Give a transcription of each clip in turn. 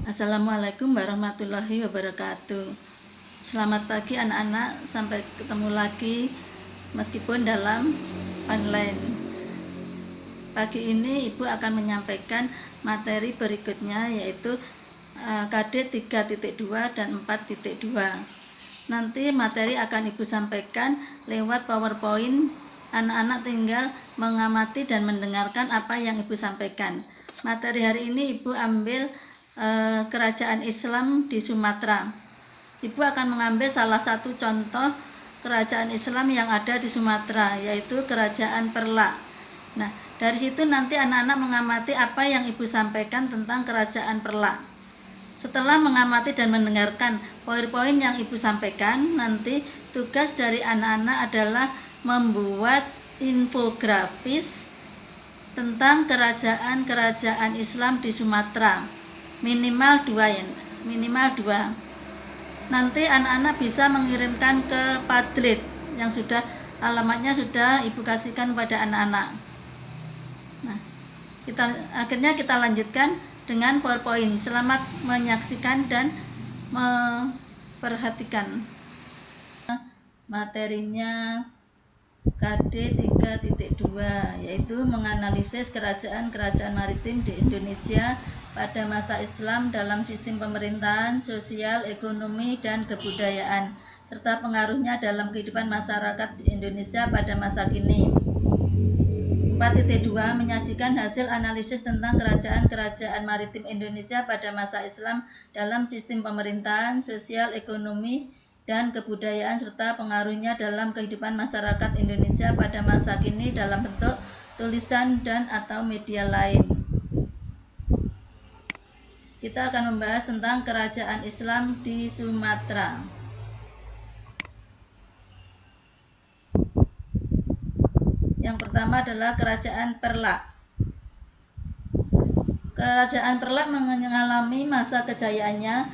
Assalamualaikum warahmatullahi wabarakatuh. Selamat pagi anak-anak, sampai ketemu lagi meskipun dalam online. Pagi ini Ibu akan menyampaikan materi berikutnya, yaitu KD 3.2 dan 4.2. Nanti materi akan Ibu sampaikan lewat PowerPoint. Anak-anak tinggal mengamati dan mendengarkan apa yang Ibu sampaikan. Materi hari ini Ibu ambil kerajaan Islam di Sumatera. Ibu akan mengambil salah satu contoh kerajaan Islam yang ada di Sumatera, yaitu Kerajaan Perlak. Nah, dari situ nanti anak-anak mengamati apa yang Ibu sampaikan tentang Kerajaan Perlak. Setelah mengamati dan mendengarkan poin-poin yang Ibu sampaikan, nanti tugas dari anak-anak adalah membuat infografis tentang kerajaan-kerajaan Islam di Sumatera. Minimal 2. Nanti anak-anak bisa mengirimkan ke Padlet yang alamatnya sudah Ibu kasihkan kepada anak-anak. Nah, akhirnya kita lanjutkan dengan PowerPoint. Selamat menyaksikan dan memperhatikan. Materinya KD 3.2, yaitu menganalisis kerajaan-kerajaan maritim di Indonesia pada masa Islam dalam sistem pemerintahan, sosial, ekonomi, dan kebudayaan, serta pengaruhnya dalam kehidupan masyarakat di Indonesia pada masa kini. 4.2 menyajikan hasil analisis tentang kerajaan-kerajaan maritim Indonesia pada masa Islam dalam sistem pemerintahan, sosial, ekonomi, dan kebudayaan serta pengaruhnya dalam kehidupan masyarakat Indonesia pada masa kini dalam bentuk tulisan dan atau media lain. Kita akan membahas tentang kerajaan Islam di Sumatera. Yang pertama adalah Kerajaan Perlak. Kerajaan Perlak mengalami masa kejayaannya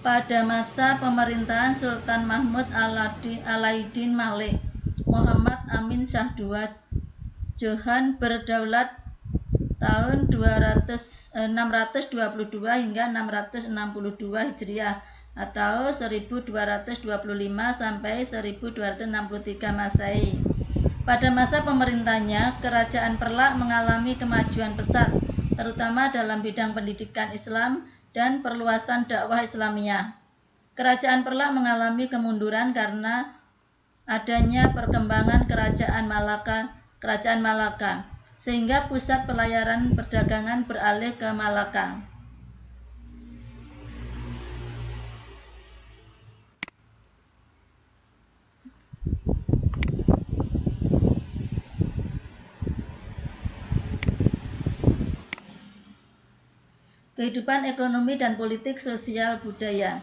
pada masa pemerintahan Sultan Mahmud Alaidin Malik, Muhammad Amin Shah II. Johan berdaulat tahun 622 hingga 662 Hijriah atau 1225 sampai 1263 Masehi. Pada masa pemerintahnya, Kerajaan Perlak mengalami kemajuan pesat, terutama dalam bidang pendidikan Islam dan perluasan dakwah Islamiyah. Kerajaan Perlak mengalami kemunduran karena adanya perkembangan Kerajaan Malaka, sehingga pusat pelayaran perdagangan beralih ke Malaka. Kehidupan ekonomi dan politik sosial budaya.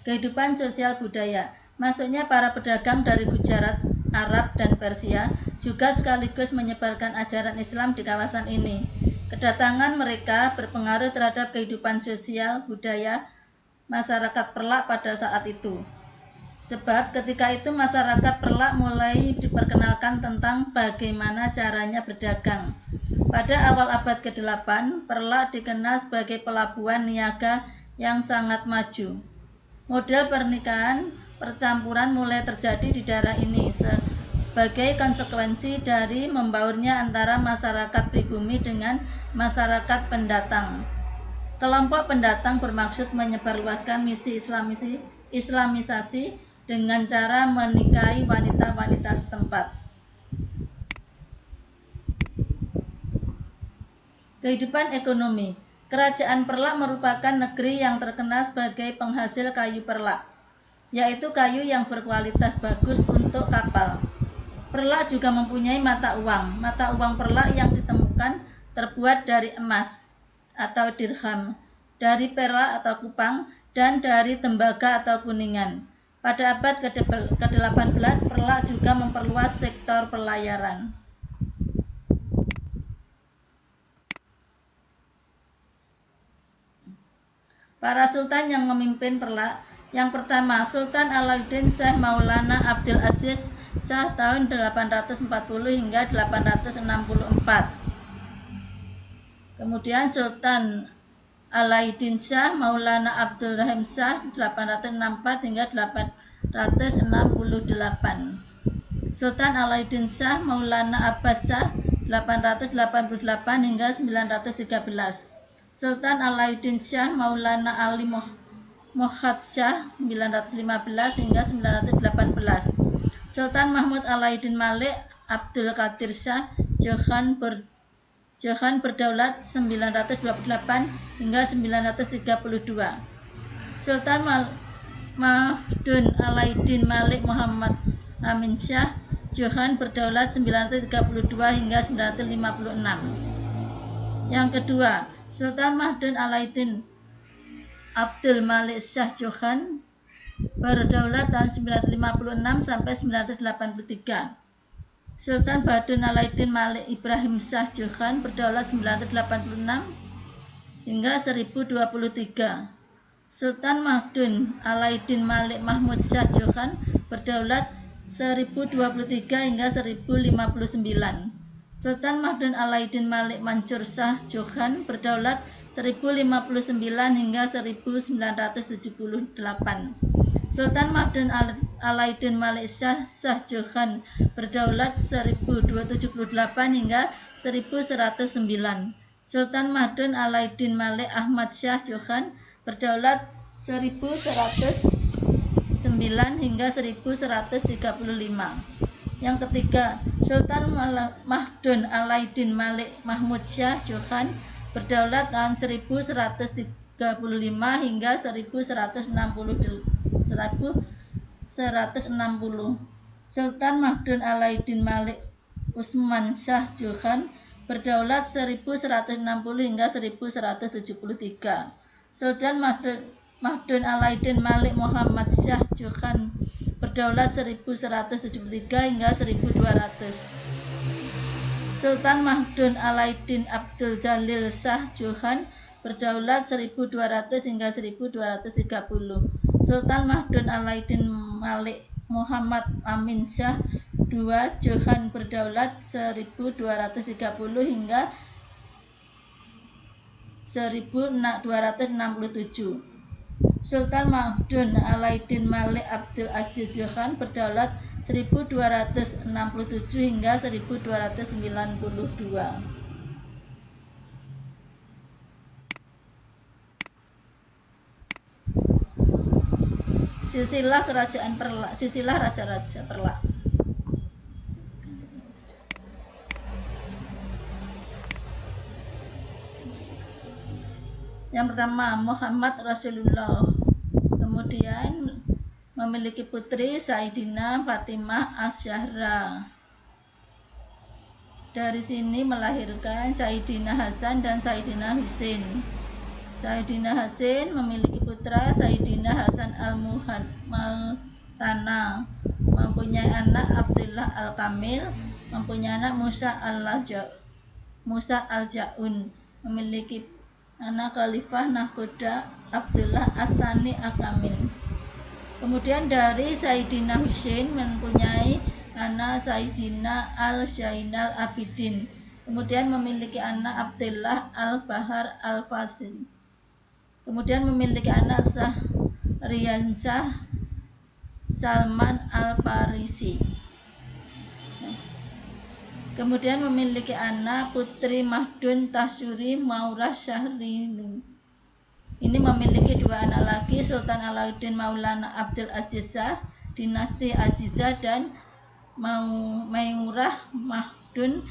Kehidupan sosial budaya, masuknya para pedagang dari Gujarat, Arab, dan Persia juga sekaligus menyebarkan ajaran Islam di kawasan ini. Kedatangan mereka berpengaruh terhadap kehidupan sosial budaya masyarakat Perlak pada saat itu. Sebab ketika itu masyarakat Perlak mulai diperkenalkan tentang bagaimana caranya berdagang. Pada awal abad ke-8, Perlak dikenal sebagai pelabuhan niaga yang sangat maju. Model pernikahan percampuran mulai terjadi di daerah ini sebagai konsekuensi dari membaurnya antara masyarakat pribumi dengan masyarakat pendatang. Kelompok pendatang bermaksud menyebarluaskan misi islamisasi dengan cara menikahi wanita-wanita setempat. Kehidupan ekonomi. Kerajaan Perlak merupakan negeri yang terkenal sebagai penghasil kayu perlak, yaitu kayu yang berkualitas bagus untuk kapal. Perlak juga mempunyai mata uang. Mata uang Perlak yang ditemukan terbuat dari emas atau dirham, dari perak atau kupang, dan dari tembaga atau kuningan. Pada abad ke-18, Perlak juga memperluas sektor pelayaran. Para sultan yang memimpin Perlak. Yang pertama, Sultan Alauddin Syekh Maulana Abdul Aziz Shah tahun 840 hingga 864. Kemudian Sultan Alaiddin Shah Maulana Abdul Rahim Shah 864 hingga 868. Sultan Alaiddin Shah Maulana Abbas Shah 888 hingga 913. Sultan Alaiddin Shah Maulana Ali Mohad Shah 915 hingga 918. Sultan Mahmud Alaiddin Malik Abdul Qadir Shah Johan berdaulat 928 hingga 932. Sultan Mahdun Alaiddin Malik Muhammad Amin Shah Johan berdaulat 932 hingga 956. Yang kedua, Sultan Mahdun Alaiddin Abdul Malik Shah Johan berdaulat tahun 956 sampai 983. Sultan Badun Alaiddin Malik Ibrahim Shah Johan berdaulat 986 hingga 1023. Sultan Mahdun Alaiddin Malik Mahmud Shah Johan berdaulat 1023 hingga 1059. Sultan Mahdun Alaiddin Malik Mansur Shah Johan berdaulat 1059 hingga 1978. Sultan Mahdun Alaiddin Malik Shah Johan berdaulat 1278 hingga 1109. Sultan Mahdun Alaiddin Malik Ahmad Shah Johan berdaulat 1109 hingga 1135. Yang ketiga, Sultan Mahdun Alaiddin Malik Mahmud Shah Johan berdaulat tahun 1135 hingga 1160. Sultan Mahdun Alaiddin Malik Usman Shah Johan berdaulat 1160 hingga 1173. Sultan Mahdun Alaiddin Malik Muhammad Shah Johan berdaulat 1173 hingga 1200. Sultan Mahdun Alaiddin Abdul Jalil Shah Johan berdaulat 1200 hingga 1230. Sultan Mahdun Alaiddin Malik Muhammad Amin Shah II Johan berdaulat 1230 hingga 1267. Sultan Mahdun Alaiddin Malik Abdul Aziz Johan berdaulat 1267 hingga 1292. Silsilah Kerajaan Perlak, silsilah Raja-Raja Perlak. Yang pertama, Muhammad Rasulullah. Kemudian memiliki putri Sayyidina Fatimah Asyahra. Dari sini melahirkan Sayyidina Hasan dan Sayyidina Husain. Sayyidina Hasan memiliki putra Sayyidina Hasan Al-Muhantana, mempunyai anak Abdullah Al-Kamil, mempunyai anak Musa Al-Ja'un, memiliki anak Khalifah Nahkoda Abdullah As-Sani Al-Kamil. Kemudian dari Sayyidina Husain mempunyai anak Sayyidina Al-Zainal Abidin, kemudian memiliki anak Abdullah Al-Bahar Al-Fasil. Kemudian memiliki anak Riansyah Salman Al-Farisi. Kemudian memiliki anak putri Mahdun Tasyuri Maurah Syahrinu. Ini memiliki dua anak lagi, Sultan Alauddin Maulana Abdul Aziz Shah dinasti Azizah dan Maimurah Mahdun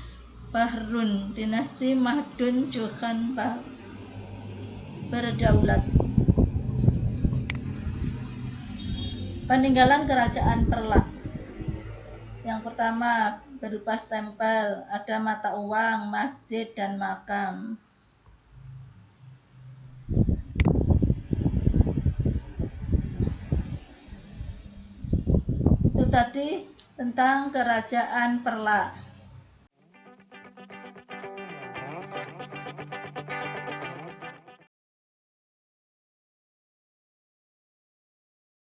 Bahrun dinasti Mahdun Johan berdaulat. Peninggalan Kerajaan Perlak. Yang pertama berupa stempel, ada mata uang, masjid, dan makam. Itu tadi tentang Kerajaan Perlak.